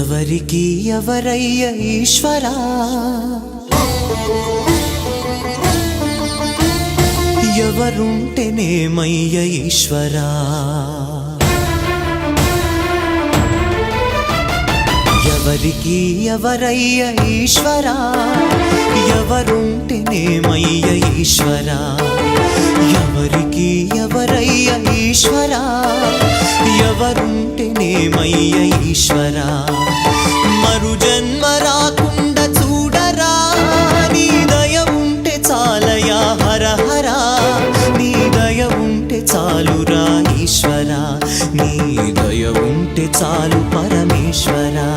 ఎవరికి ఎవరయ్య ఈశ్వరా, ఎవరుంటేనేమయ్య ఈశ్వరా, ఎవరికి ఎవరయ్య ఈశ్వరా, ఎవరుంటేనేమయ్య ఈశ్వరా, ఎవరికి ఎవరయ్య ఈశ్వరా, ఎవరుంటేనేమయ్య ఈశ్వరా. మరు జన్మ రాకుండా చూడరా, నీ దయ ఉంటే చాలయా హర హరా, నీ దయ ఉంటే చాలురా ఈశ్వరా, నీ దయ ఉంటే చాలు పరమేశ్వరా.